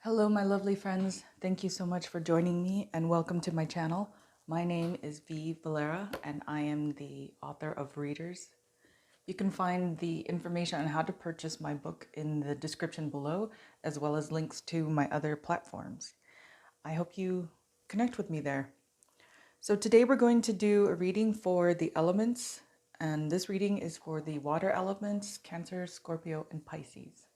Hello, my lovely friends. Thank you so much for joining me and welcome to my channel. My name is V Valera and I am the author of Readers. You can find the information on how to purchase my book in the description below, as well as links to my other platforms. I hope you connect with me there. So today we're going to do a reading for the elements, and this reading is for the water elements, Cancer, Scorpio, and Pisces.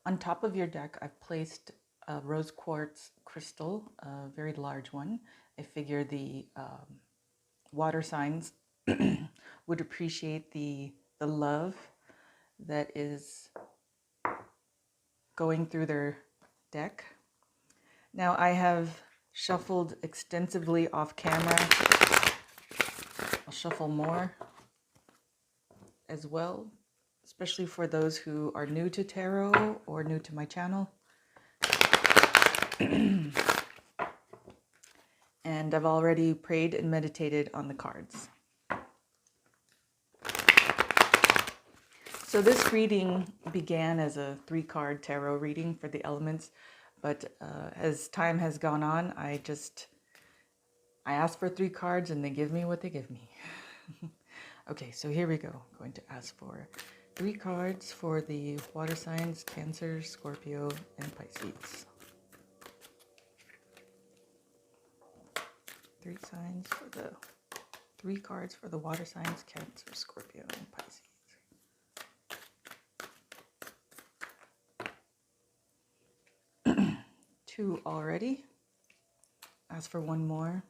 On top of your deck, I've placed a rose quartz crystal, a very large one. I figure the water signs would appreciate the love that is going through their deck. Now I have shuffled extensively off camera. I'll shuffle more as well, especially for those who are new to tarot or new to my channel. And I've already prayed and meditated on the cards. So this reading began as a 3-card tarot reading for the elements, but as time has gone on, I ask for 3 cards and they give me what they give me. Okay, so here we go. I'm going to ask for 3 cards for the water signs, Cancer, Scorpio, and Pisces. 3 cards for the water signs, Cancer, Scorpio, and Pisces. Two already. Ask for 1 more.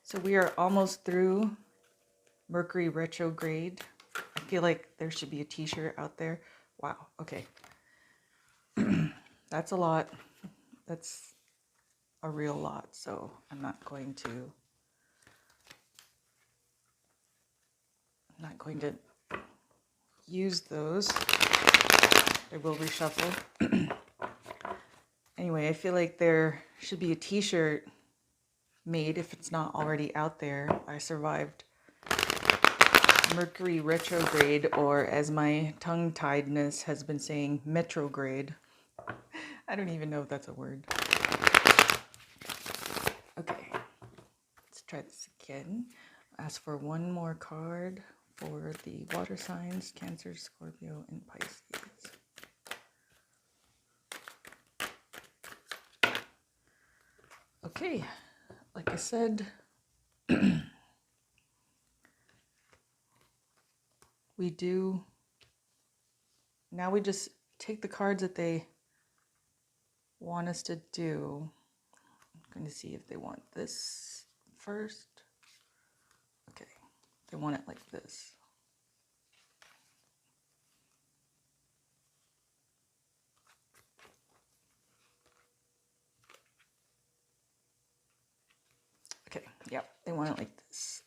So we are almost through Mercury retrograde. I feel like there should be a t-shirt out there. Wow, okay. That's a lot. That's a real lot, so I'm not going to use those. I will reshuffle. Anyway, I feel like there should be a t-shirt made if it's not already out there. I survived Mercury retrograde, or as my tongue-tiedness has been saying, metrograde. I don't even know if that's a word. Okay, let's try this again. Ask for 1 more card for the water signs, Cancer, Scorpio, and Pisces. Okay, like I said, now we just take the cards that they want us to do. I'm going to see if they want this first. Okay, they want it like this. Okay, yep, they want it like this.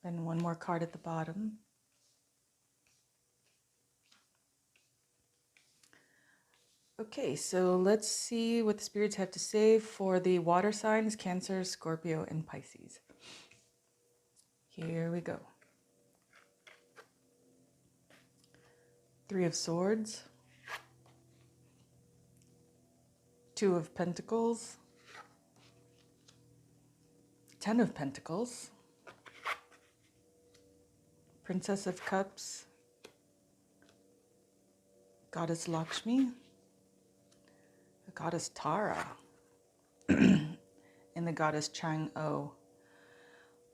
And 1 more card at the bottom. Okay, so let's see what the spirits have to say for the water signs, Cancer, Scorpio, and Pisces. Here we go. 3 of Swords, 2 of Pentacles, 10 of Pentacles, Princess of Cups, Goddess Lakshmi, the Goddess Tara, and the Goddess Chang-O.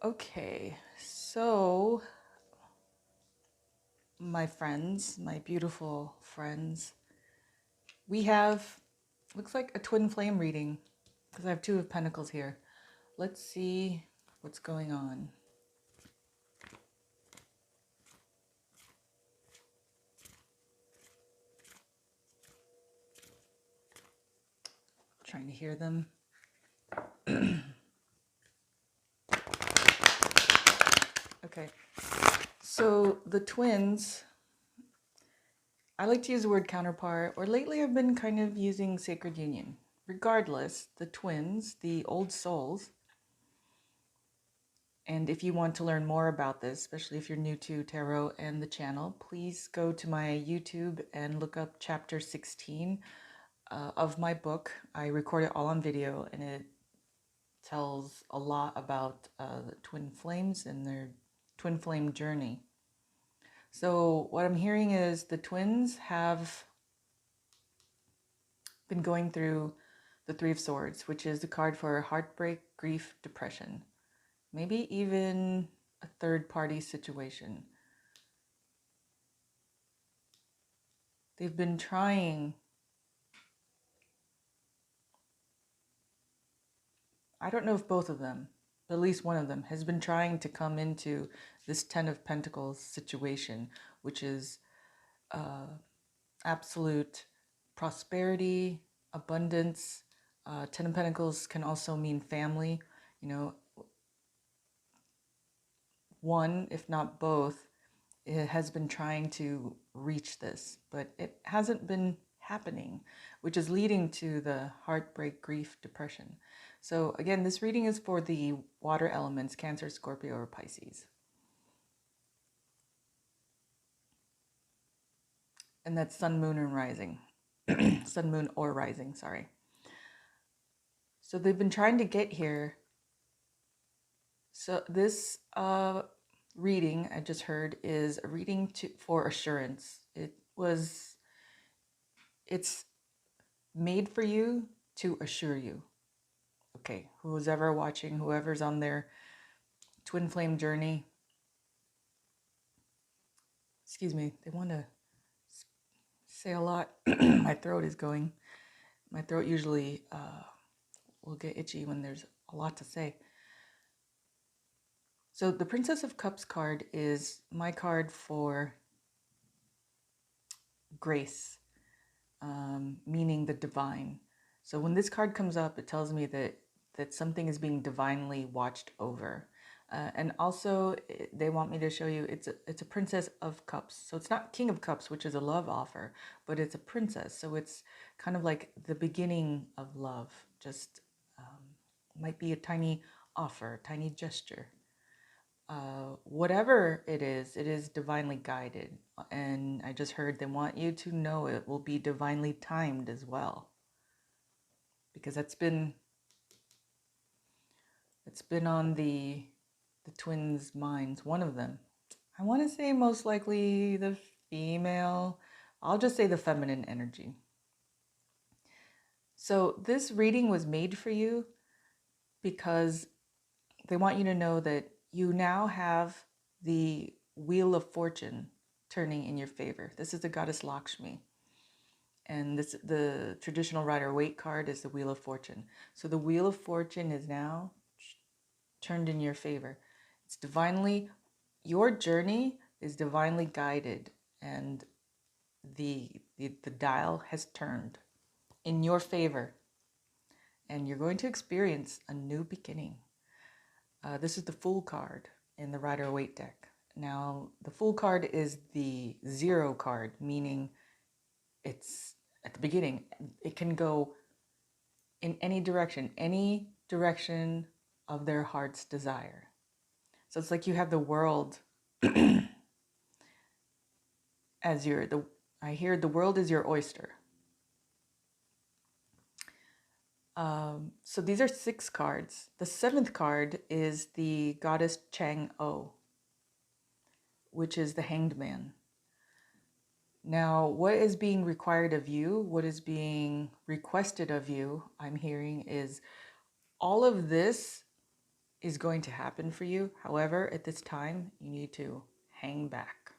Okay, so my friends, my beautiful friends, we have, looks like a twin flame reading, because I have 2 of Pentacles here. Let's see what's going on. Trying to hear them. Okay, so the twins, I like to use the word counterpart, or lately I've been kind of using sacred union. Regardless, the twins, the old souls, And if you want to learn more about this, especially if you're new to tarot and the channel, please go to my YouTube and look up chapter 16 of my book. I record it all on video, and it tells a lot about the twin flames and their twin flame journey. So what I'm hearing is the twins have been going through the Three of Swords, which is the card for heartbreak, grief, depression, maybe even a third party situation. They've been trying, I don't know if both of them, but at least one of them has been trying to come into this Ten of Pentacles situation, which is absolute prosperity, abundance. Ten of Pentacles can also mean family. You know, one, if not both, it has been trying to reach this, but it hasn't been happening, which is leading to the heartbreak, grief, depression. So again, this reading is for the water elements, Cancer, Scorpio, or Pisces. And that's sun, moon, and rising. Sun, moon, or rising, sorry. So they've been trying to get here. So this reading I just heard is a reading for assurance. It's made for you to assure you. Okay, who's ever watching, whoever's on their twin flame journey, excuse me, they want to say a lot. My throat is going. My throat usually will get itchy when there's a lot to say. So the Princess of Cups card is my card for grace, meaning the divine. So when this card comes up, it tells me that something is being divinely watched over. And also, they want me to show you it's a Princess of Cups. So it's not King of Cups, which is a love offer, but it's a princess. So it's kind of like the beginning of love. Just might be a tiny offer, tiny gesture. Whatever it is divinely guided. And I just heard they want you to know it will be divinely timed as well. Because it's been on the twins' minds, one of them. I want to say most likely the female. I'll just say the feminine energy. So this reading was made for you because they want you to know that you now have the Wheel of Fortune turning in your favor. This is the goddess Lakshmi. And the traditional Rider-Waite card is the Wheel of Fortune. So the Wheel of Fortune is now turned in your favor. It's divinely, your journey is divinely guided, and the dial has turned in your favor, and you're going to experience a new beginning. This is the Fool card in the Rider-Waite deck. Now, the Fool card is the 0 card, meaning it's at the beginning. It can go in any direction of their heart's desire. So it's like you have the world as I hear the world is your oyster. So these are 6 cards. The 7th card is the goddess Chang-O, which is the Hanged Man. Now, what is being required of you, what is being requested of you, I'm hearing, is all of this is going to happen for you. However, at this time, you need to hang back.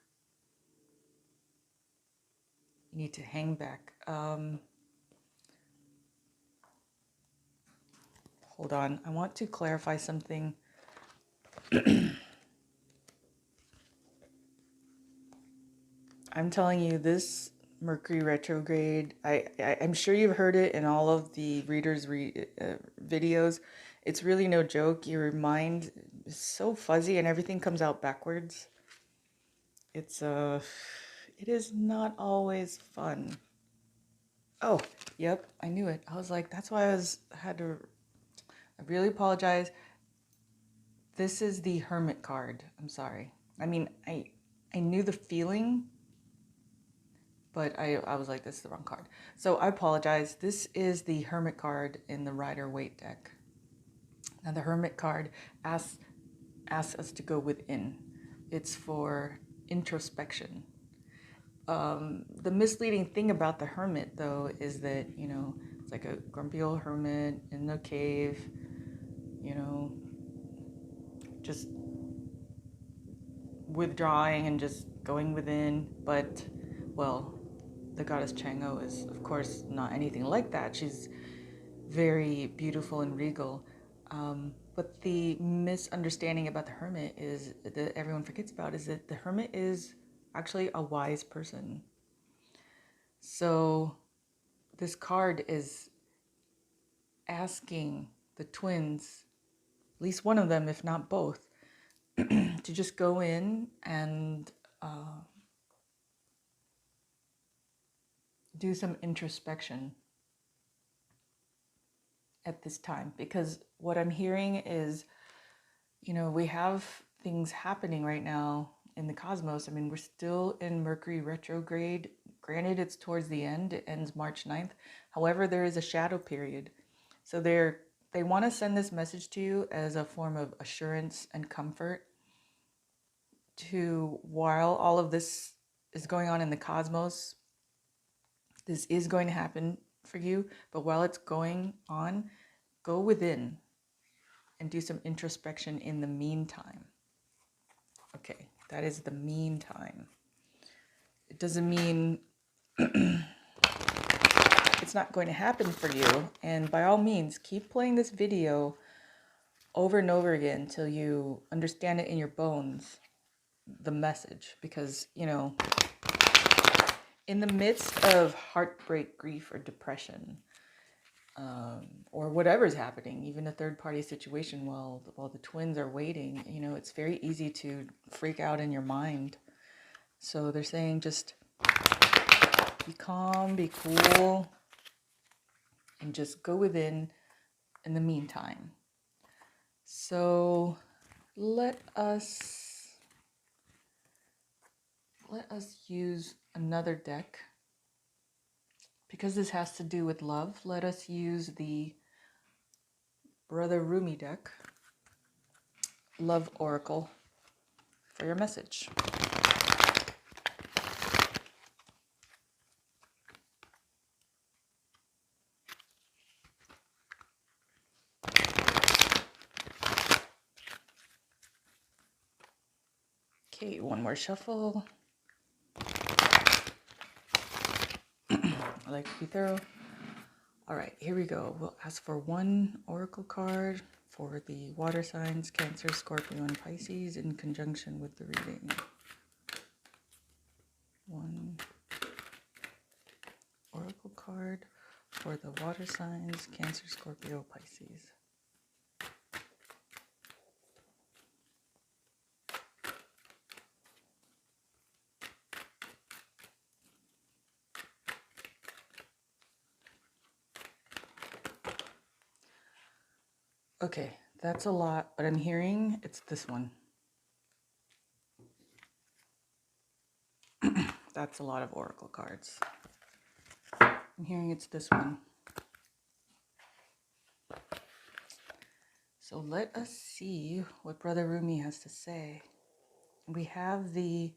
You need to hang back. Hold on. I want to clarify something. I'm telling you, this Mercury retrograde, I'm sure you've heard it in all of the readers' videos. It's really no joke. Your mind is so fuzzy and everything comes out backwards. It is not always fun. Oh, yep, I knew it. I was like, that's why I really apologize. This is the Hermit card. I'm sorry. I mean, I knew the feeling, but I was like, this is the wrong card. So I apologize. This is the Hermit card in the Rider-Waite deck. Now the Hermit card asks us to go within. It's for introspection. The misleading thing about the Hermit, though, is that, you know, it's like a grumpy old hermit in a cave, you know, just withdrawing and just going within. But, well, the goddess Chang'o is, of course, not anything like that. She's very beautiful and regal. But the misunderstanding about the Hermit is that everyone forgets about is that the Hermit is actually a wise person. So this card is asking the twins, at least one of them, if not both, to just go in and do some introspection at this time. Because what I'm hearing is, you know, we have things happening right now in the cosmos. I mean, we're still in Mercury retrograde. Granted, it's towards the end. It ends March 9th. However, there is a shadow period. So they want to send this message to you as a form of assurance and comfort to, while all of this is going on in the cosmos, this is going to happen for you. But while it's going on, go within and do some introspection in the meantime. Okay, that is the meantime. It doesn't mean it's not going to happen for you. And by all means, keep playing this video over and over again until you understand it in your bones, the message. Because, you know, in the midst of heartbreak, grief, or depression, or whatever's happening, even a third-party situation while the twins are waiting, you know, it's very easy to freak out in your mind. So they're saying just be calm, be cool, and just go within in the meantime. So let us use another deck. Because this has to do with love, let us use the Brother Rumi deck, Love Oracle, for your message. Okay, one more shuffle. I like to be thorough. All right, here we go. We'll ask for one oracle card for the water signs, Cancer, Scorpio, and Pisces in conjunction with the reading. One oracle card for the water signs, Cancer, Scorpio, Pisces. Okay, that's a lot, but I'm hearing it's this one. That's a lot of oracle cards. I'm hearing it's this one. So let us see what Brother Rumi has to say. We have the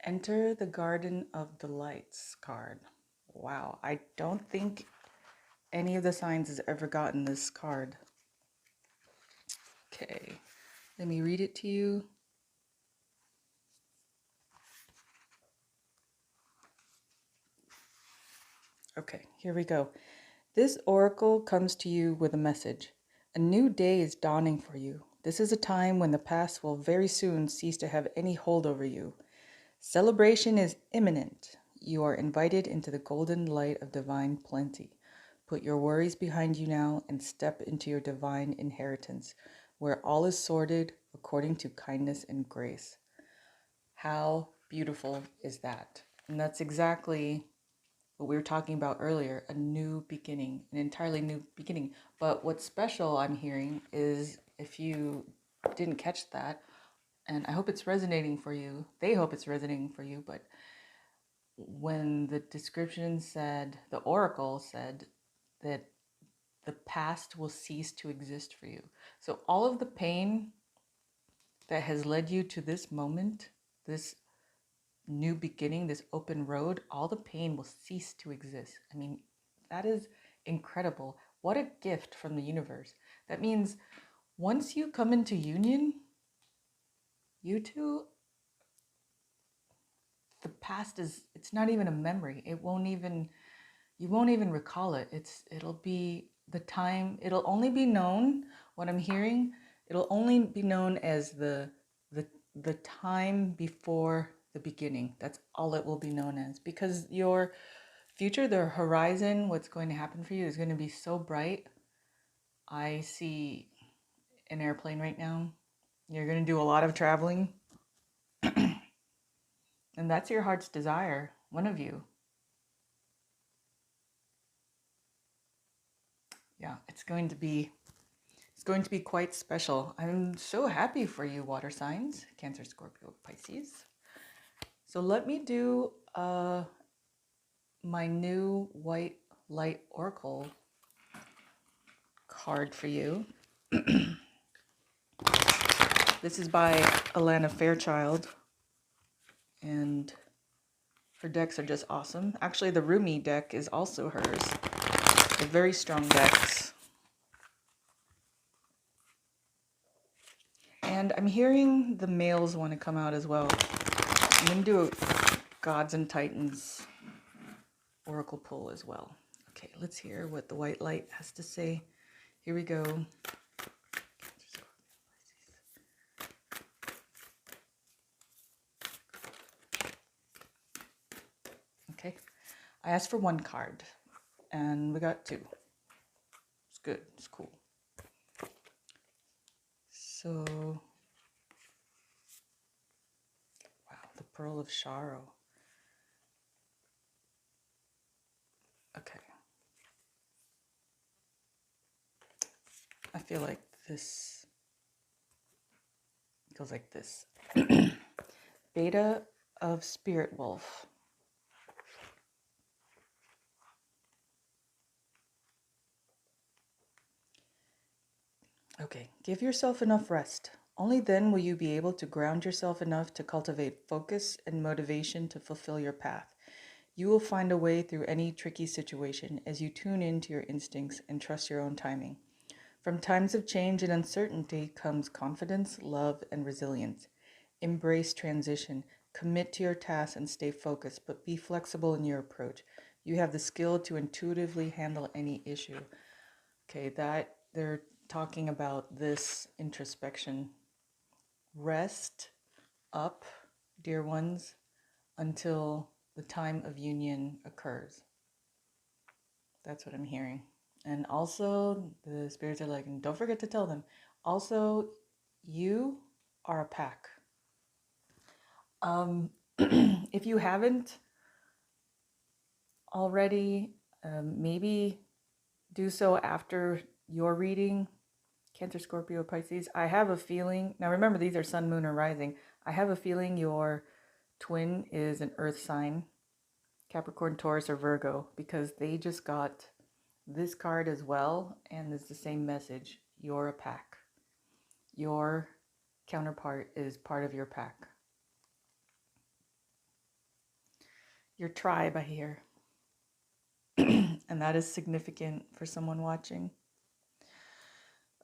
Enter the Garden of Delights card. Wow, I don't think any of the signs has ever gotten this card. Okay, let me read it to you. Okay, here we go. This oracle comes to you with a message. A new day is dawning for you. This is a time when the past will very soon cease to have any hold over you. Celebration is imminent. You are invited into the golden light of divine plenty. Put your worries behind you now and step into your divine inheritance, where all is sorted according to kindness and grace. How beautiful is that? And that's exactly what we were talking about earlier, a new beginning, an entirely new beginning. But what's special I'm hearing is if you didn't catch that, and I hope it's resonating for you, they hope it's resonating for you, but when the description said, the oracle said that the past will cease to exist for you. So all of the pain that has led you to this moment, this new beginning, this open road, all the pain will cease to exist. I mean, that is incredible. What a gift from the universe. That means once you come into union, you two, the past it's not even a memory. You won't even recall it. It'll be the time, it'll only be known, what I'm hearing, it'll only be known as the time before the beginning. That's all it will be known as, because your future, the horizon, what's going to happen for you is going to be so bright. I see an airplane right now. You're going to do a lot of traveling. And that's your heart's desire, one of you. Yeah, it's going to be quite special. I'm so happy for you, water signs, Cancer, Scorpio, Pisces. So let me do my new white light oracle card for you. This is by Alana Fairchild, and her decks are just awesome. Actually, the Rumi deck is also hers. They're very strong decks. And I'm hearing the males want to come out as well. I'm going to do a Gods and Titans oracle pull as well. Okay, let's hear what the white light has to say. Here we go. Okay, I asked for one card, and we got two. It's good, it's cool. So, wow, the Pearl of Sorrow. Okay. I feel like this goes like this. Beta of Spirit Wolf. Okay, give yourself enough rest. Only then will you be able to ground yourself enough to cultivate focus and motivation to fulfill your path. You will find a way through any tricky situation as you tune into your instincts and trust your own timing. From times of change and uncertainty comes confidence, love, and resilience. Embrace transition. Commit to your tasks and stay focused, but be flexible in your approach. You have the skill to intuitively handle any issue. Okay, that they're talking about this introspection. Rest up, dear ones, until the time of union occurs. That's what I'm hearing. And also, the spirits are like, and don't forget to tell them. Also, you are a pack. If you haven't already, maybe do so after your reading, Cancer, Scorpio, Pisces. I have a feeling, now remember these are sun, moon, or rising. I have a feeling your twin is an earth sign, Capricorn, Taurus, or Virgo, because they just got this card as well, and it's the same message. You're a pack. Your counterpart is part of your pack. Your tribe, I hear. And that is significant for someone watching.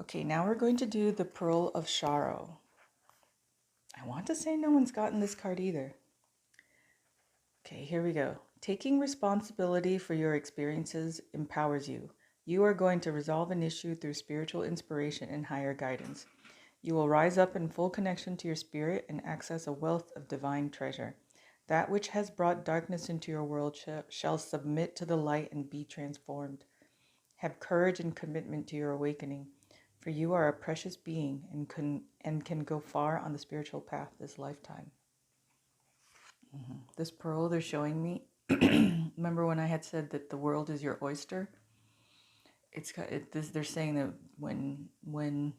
Okay, now we're going to do the Pearl of Sorrow. I want to say no one's gotten this card either. Okay, here we go. Taking responsibility for your experiences empowers you. You are going to resolve an issue through spiritual inspiration and higher guidance. You will rise up in full connection to your spirit and access a wealth of divine treasure. That which has brought darkness into your world shall submit to the light and be transformed. Have courage and commitment to your awakening, for you are a precious being and can go far on the spiritual path this lifetime. This pearl they're showing me, remember when I had said that the world is your oyster? They're saying that when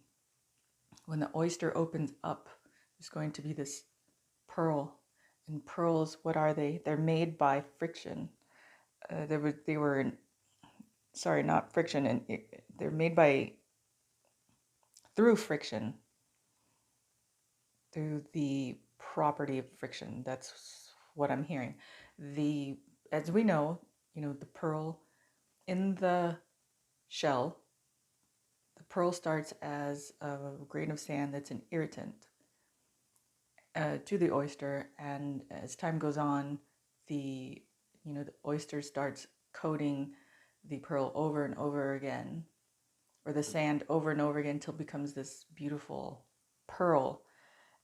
when the oyster opens up, there's going to be this pearl. And pearls, what are they? They're made by friction. They were sorry, not friction, and they're made by through friction, through the property of friction. That's what I'm hearing. The As we know, the pearl in the shell, the pearl starts as a grain of sand that's an irritant to the oyster, and as time goes on, the the oyster starts coating the pearl over and over again, or the sand over and over again, until it becomes this beautiful pearl.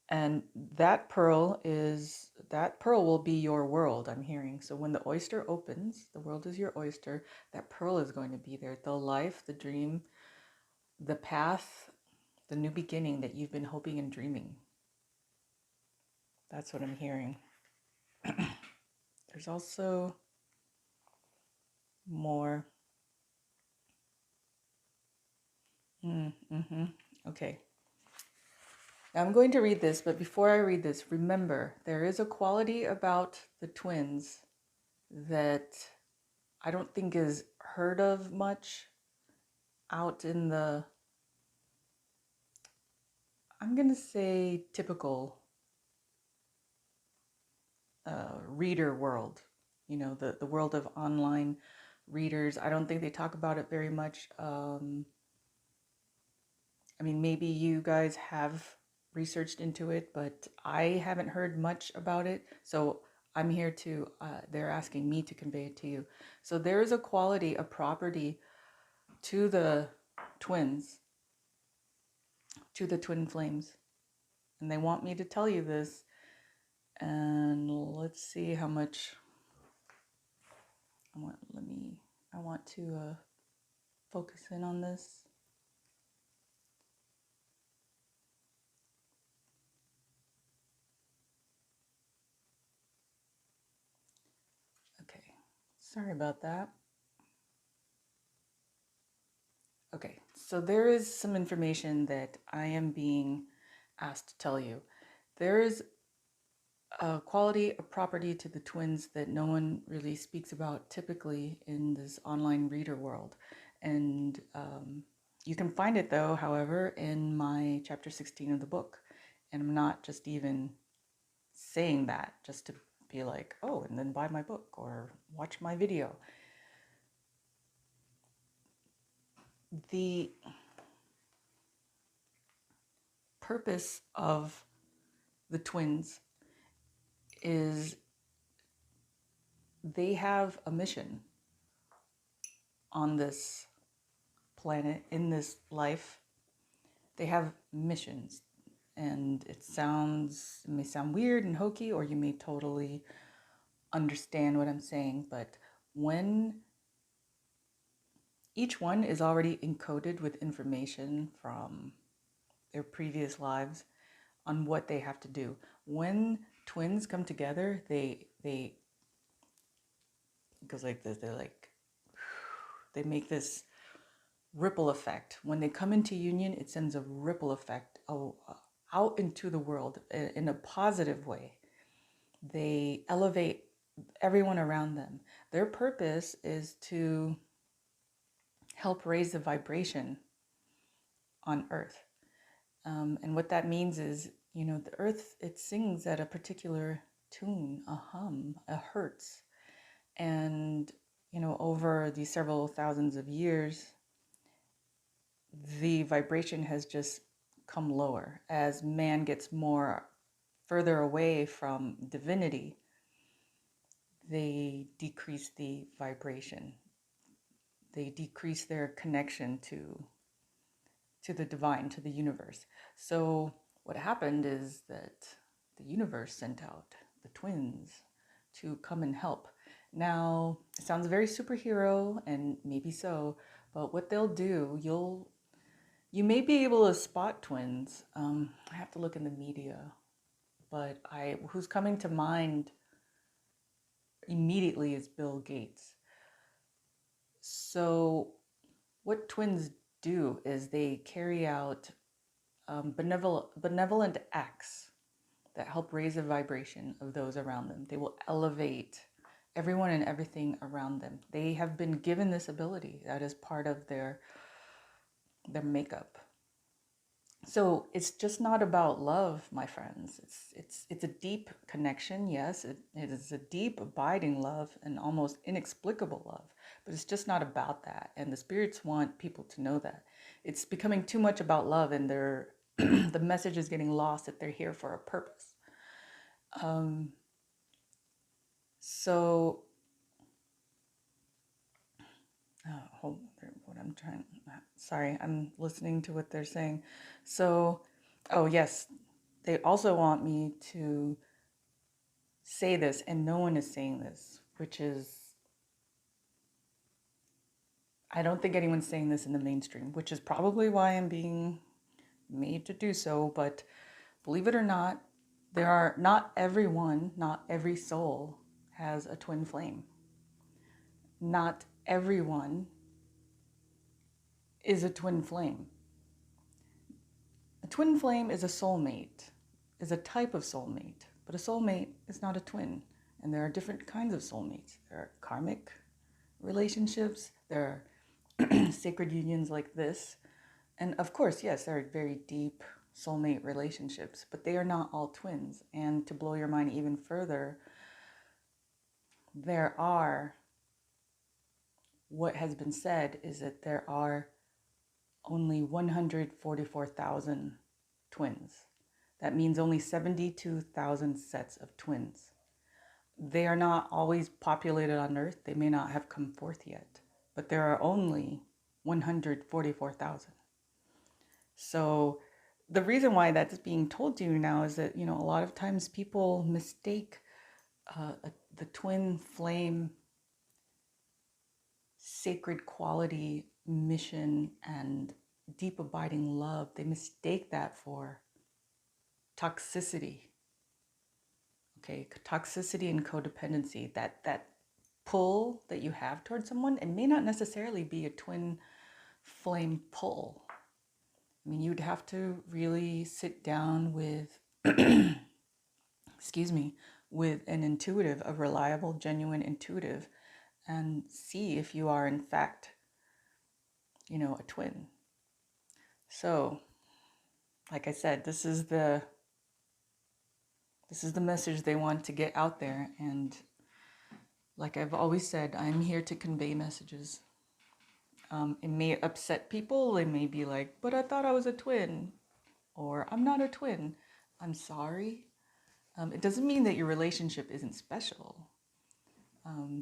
And that pearl will be your world, I'm hearing. So when the oyster opens, the world is your oyster, that pearl is going to be there. The life, the dream, the path, the new beginning that you've been hoping and dreaming. That's what I'm hearing. There's also more. Okay. Now I'm going to read this, but before I read this, remember, there is a quality about the twins that I don't think is heard of much out in the, I'm going to say, typical reader world. The world of online readers. I don't think they talk about it very much. I mean, maybe you guys have researched into it, but I haven't heard much about it. So I'm here to, they're asking me to convey it to you. So there is a quality, a property to the twins, to the twin flames. And they want me to tell you this. And let's see how much I want to focus in on this. Okay, sorry about that. Okay, so there is some information that I am being asked to tell you. There is a quality, a property to the twins that no one really speaks about typically in this online reader world. And you can find it, though, however, in my chapter 16 of the book. And I'm not just even saying that just to be like, oh, and then buy my book or watch my video. The purpose of the twins is they have a mission on this planet, in this life. They have missions, and it may sound weird and hokey, or you may totally understand what I'm saying, but when each one is already encoded with information from their previous lives on what they have to do. When twins come together, they it goes like this. They make this ripple effect. When they come into union, it sends a ripple effect out into the world in a positive way. They elevate everyone around them. Their purpose is to help raise the vibration on Earth. And what that means is, the Earth, it sings at a particular tune, a hum, a hertz. And, over these several thousands of years, the vibration has just come lower as man gets further away from divinity. They decrease the vibration. They decrease their connection to the divine, to the universe. So what happened is that the universe sent out the twins to come and help. Now, it sounds very superhero, and maybe so, but what they'll do, you may be able to spot twins. I have to look in the media, but who's coming to mind immediately is Bill Gates. So what twins do is they carry out benevolent acts that help raise the vibration of those around them. They will elevate everyone and everything around them. They have been given this ability. That is part of their makeup. So it's just not about love, my friends. It's a deep connection. Yes, it is a deep, abiding love and almost inexplicable love. But it's just not about that. And the spirits want people to know that. It's becoming too much about love, and they're the message is getting lost that they're here for a purpose. So hold what I'm trying. Sorry, I'm listening to what they're saying. So, oh yes, they also want me to say this, and no one is saying this, which is, I don't think anyone's saying this in the mainstream, which is probably why I'm being made to do so. But believe it or not, not every soul has a twin flame. Not everyone is a twin flame. A twin flame is a soulmate, is a type of soulmate, but a soulmate is not a twin. And there are different kinds of soulmates. There are karmic relationships, there are sacred unions like this. And of course, yes, there are very deep soulmate relationships, but they are not all twins. And to blow your mind even further, what has been said is that there are only 144,000 twins. That means only 72,000 sets of twins. They are not always populated on Earth. They may not have come forth yet, but there are only 144,000. So the reason why that's being told to you now is that, a lot of times people mistake the twin flame sacred quality, mission, and deep abiding love. They mistake that for toxicity. Okay, toxicity and codependency, that pull that you have towards someone, and may not necessarily be a twin flame pull. I mean, you'd have to really sit down with, with an intuitive, a reliable, genuine intuitive, and see if you are in fact, a twin. So, like I said, this is the message they want to get out there. And like I've always said, I'm here to convey messages. It may upset people. They may be like, but I thought I was a twin, or I'm not a twin. I'm sorry. It doesn't mean that your relationship isn't special.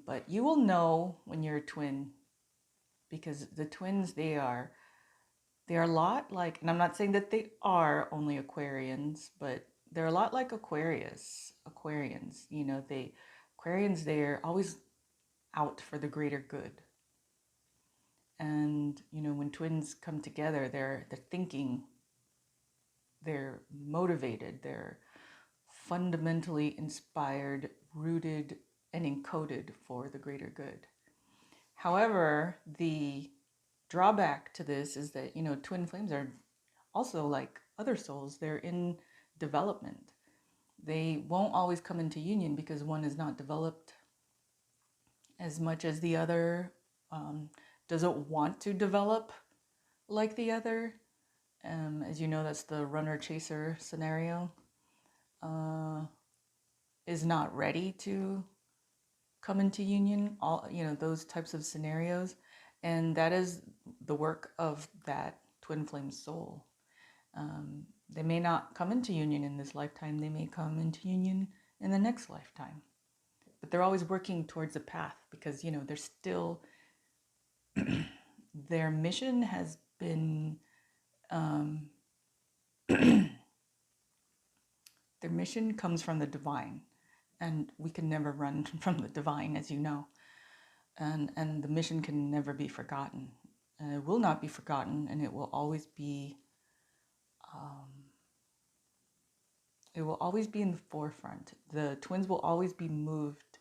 But you will know when you're a twin, because the twins, they are a lot like, and I'm not saying that they are only Aquarians, but they're a lot like Aquarians. They're always out for the greater good. And, when twins come together, they're thinking, they're motivated, they're fundamentally inspired, rooted, and encoded for the greater good. However, the drawback to this is that, twin flames are also like other souls. They're in development. They won't always come into union because one is not developed as much as the other, doesn't want to develop like the other. As you know, that's the runner-chaser scenario. Is not ready to come into union, those types of scenarios. And that is the work of that twin flame soul. They may not come into union in this lifetime. They may come into union in the next lifetime. But they're always working towards a path because, they're still, their mission has been, their mission comes from the divine. And we can never run from the divine, as you know. And the mission can never be forgotten. And it will not be forgotten, and it will always be in the forefront. The twins will always be moved,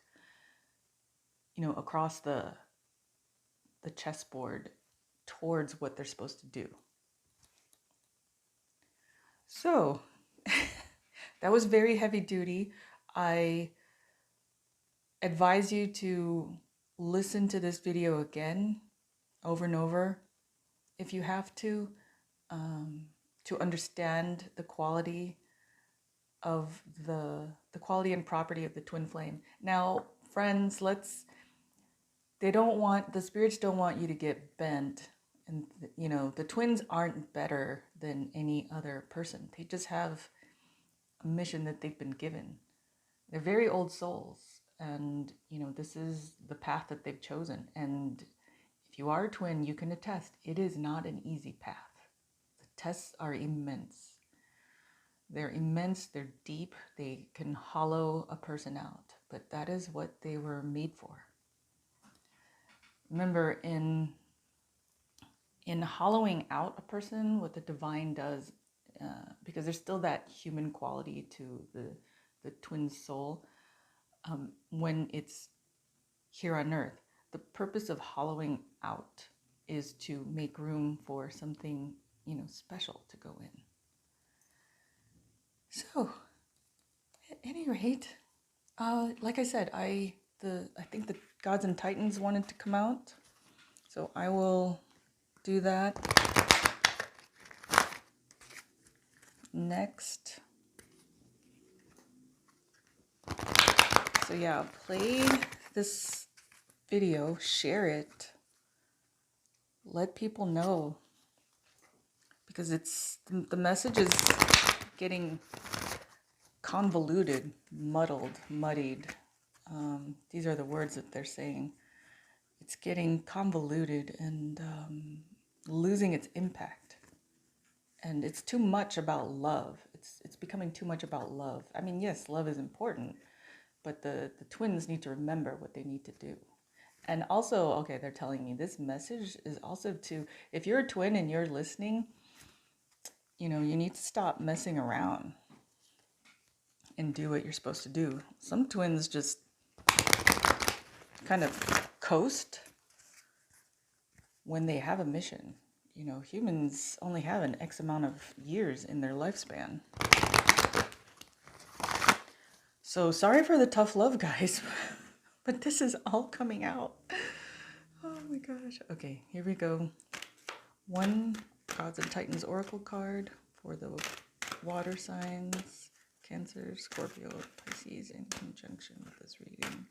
across the chessboard towards what they're supposed to do. So that was very heavy duty. I advise you to listen to this video again over and over if you have um, to understand the quality of the quality and property of the twin flame. Now, friends, the spirits don't want you to get bent. And, the twins aren't better than any other person. They just have a mission that they've been given. They're very old souls. And, this is the path that they've chosen. And if you are a twin, you can attest it is not an easy path. The tests are immense. They're immense, they're deep, they can hollow a person out. But that is what they were made for. Remember, in hollowing out a person, what the divine does, because there's still that human quality to the twin soul, when it's here on earth, the purpose of hollowing out is to make room for something, special to go in. So, at any rate, like I said, I think the Gods and Titans wanted to come out, so I will do that next. So yeah, play this video, share it, let people know, because the message is getting convoluted, muddied. These are the words that they're saying. It's getting convoluted and losing its impact. And it's too much about love. It's becoming too much about love. I mean, yes, love is important, but the twins need to remember what they need to do. And also, okay, they're telling me this message is also to, if you're a twin and you're listening, you need to stop messing around and do what you're supposed to do. Some twins just kind of coast when they have a mission. Humans only have an X amount of years in their lifespan. So sorry for the tough love, guys, but this is all coming out. Oh my gosh. Okay, here we go. One Gods and Titans Oracle card for the water signs, Cancer, Scorpio, Pisces, in conjunction with this reading.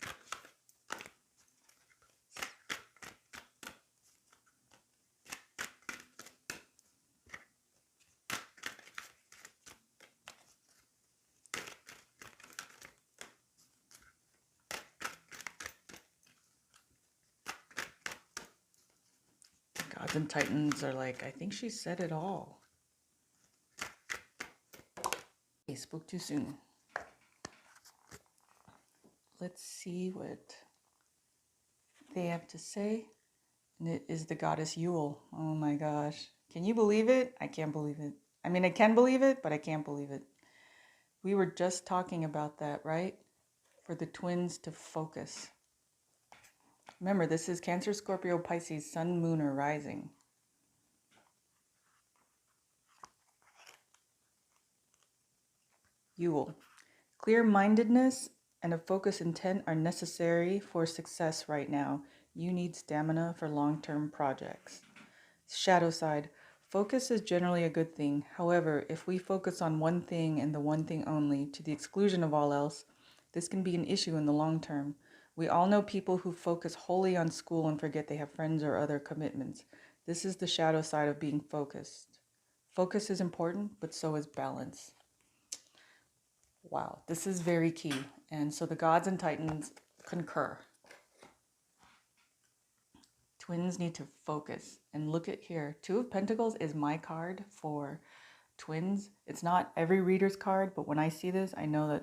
Gods and Titans are like, I think she said it all. Okay, spoke too soon. Let's see what they have to say. And it is the goddess Yule. Oh my gosh. Can you believe it? I can't believe it. I mean, I can believe it, but I can't believe it. We were just talking about that, right? For the twins to focus. Remember, this is Cancer, Scorpio, Pisces, Sun, Moon, or Rising. Yule. Clear-mindedness and a focused intent are necessary for success right now. You need stamina for long-term projects. Shadow side. Focus is generally a good thing. However, if we focus on one thing and the one thing only, to the exclusion of all else, this can be an issue in the long term. We all know people who focus wholly on school and forget they have friends or other commitments. This is the shadow side of being focused. Focus is important, but so is balance. Wow, this is very key. And so the Gods and Titans concur. Twins need to focus. And look at here. Two of Pentacles is my card for twins. It's not every reader's card, but when I see this, I know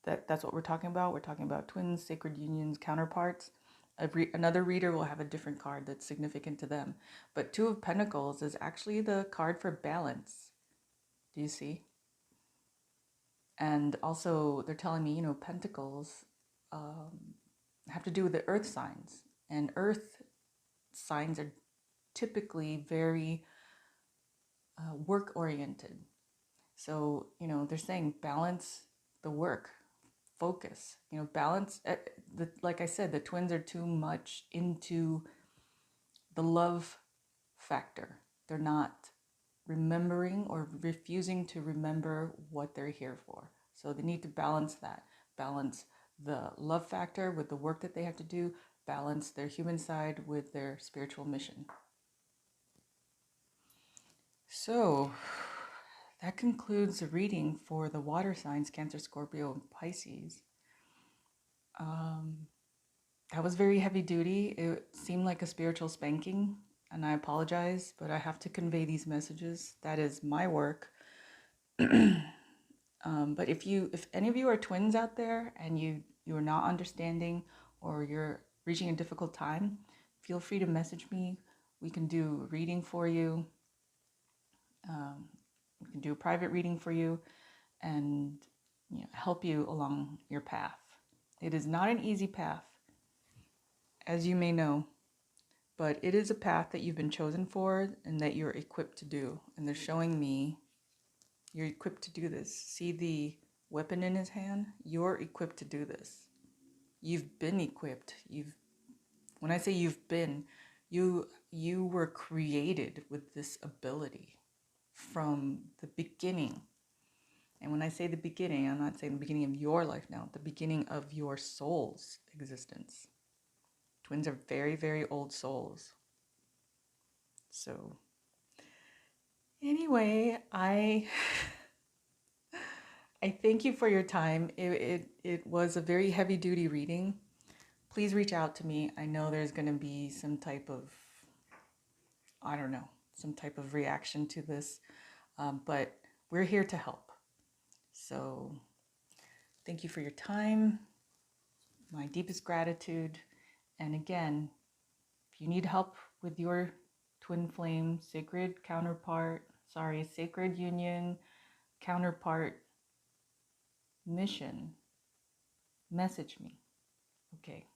that's what we're talking about. We're talking about twins, sacred unions, counterparts. Another reader will have a different card that's significant to them. But Two of Pentacles is actually the card for balance. Do you see? And also, they're telling me, Pentacles have to do with the earth signs. And earth signs are typically very work-oriented. So, they're saying balance the work, focus, balance. Like I said, the twins are too much into the love factor. They're not remembering or refusing to remember what they're here for. So they need to balance that. Balance the love factor with the work that they have to do, balance their human side with their spiritual mission. So that concludes the reading for the water signs, Cancer, Scorpio, and Pisces. That was very heavy duty. It seemed like a spiritual spanking, and I apologize, but I have to convey these messages. That is my work. But if any of you are twins out there and you are not understanding or you're reaching a difficult time, feel free to message me. We can do a reading for you. We can do a private reading for you and help you along your path. It is not an easy path, as you may know, but it is a path that you've been chosen for and that you're equipped to do. And they're showing me you're equipped to do this. See the weapon in his hand? You're equipped to do this. You've been equipped. When I say you've been, you were created with this ability from the beginning. And when I say the beginning, I'm not saying the beginning of your life now, the beginning of your soul's existence. Twins are very, very old souls. So anyway, I thank you for your time. It was a very heavy duty reading. Please reach out to me. I know there's going to be some type of, some type of reaction to this, but we're here to help. So thank you for your time. My deepest gratitude. And again, if you need help with your twin flame, sacred union, counterpart mission, message me. Okay.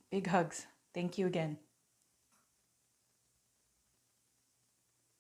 Big hugs. Thank you again.